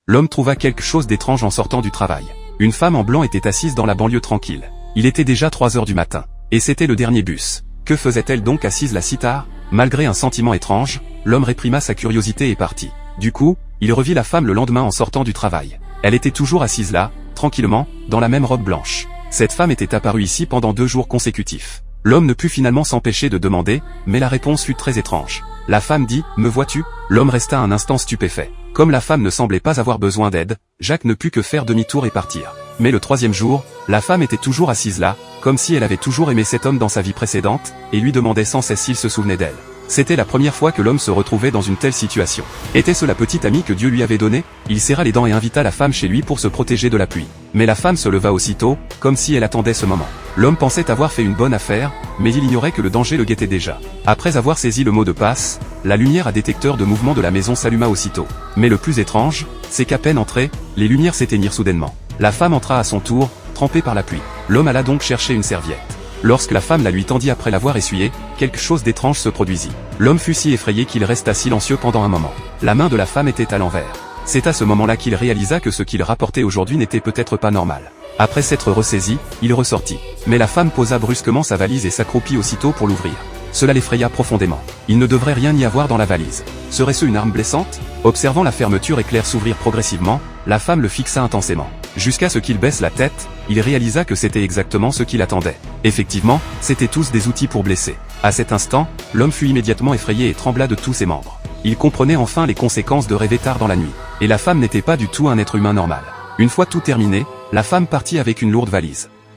L'homme trouva quelque chose d'étrange en sortant du travail. Une femme en blanc était assise dans la banlieue tranquille. Il était déjà 3 heures du matin. Et c'était le dernier bus. Que faisait-elle donc assise là si tard? Malgré un sentiment étrange, l'homme réprima sa curiosité et partit. Du coup, il revit la femme le lendemain en sortant du travail. Elle était toujours assise là, tranquillement, dans la même robe blanche. Cette femme était apparue ici pendant 2 jours consécutifs. L'homme ne put finalement s'empêcher de demander, mais la réponse fut très étrange. La femme dit, « Me vois-tu » L'homme resta un instant stupéfait. Comme la femme ne semblait pas avoir besoin d'aide, Jacques ne put que faire demi-tour et partir. Mais le 3e jour, la femme était toujours assise là, comme si elle avait toujours aimé cet homme dans sa vie précédente, et lui demandait sans cesse s'il se souvenait d'elle. C'était la première fois que l'homme se retrouvait dans une telle situation. Était-ce la petite amie que Dieu lui avait donnée? Il serra les dents et invita la femme chez lui pour se protéger de la pluie. Mais la femme se leva aussitôt, comme si elle attendait ce moment. L'homme pensait avoir fait une bonne affaire, mais il ignorait que le danger le guettait déjà. Après avoir saisi le mot de passe, la lumière à détecteur de mouvement de la maison s'alluma aussitôt. Mais le plus étrange, c'est qu'à peine entrée, les lumières s'éteignirent soudainement. La femme entra à son tour, trempée par la pluie. L'homme alla donc chercher une serviette. Lorsque la femme la lui tendit après l'avoir essuyée, quelque chose d'étrange se produisit. L'homme fut si effrayé qu'il resta silencieux pendant un moment. La main de la femme était à l'envers. C'est à ce moment-là qu'il réalisa que ce qu'il rapportait aujourd'hui n'était peut-être pas normal. Après s'être ressaisi, il ressortit. Mais la femme posa brusquement sa valise et s'accroupit aussitôt pour l'ouvrir. Cela l'effraya profondément. Il ne devrait rien y avoir dans la valise. Serait-ce une arme blessante? Observant la fermeture éclair s'ouvrir progressivement, la femme le fixa intensément. Jusqu'à ce qu'il baisse la tête, il réalisa que c'était exactement ce qu'il attendait. Effectivement, c'étaient tous des outils pour blesser. À cet instant, l'homme fut immédiatement effrayé et trembla de tous ses membres. Il comprenait enfin les conséquences de rêver tard dans la nuit. Et la femme n'était pas du tout un être humain normal. Une fois tout terminé, la femme partit avec une lourde valise.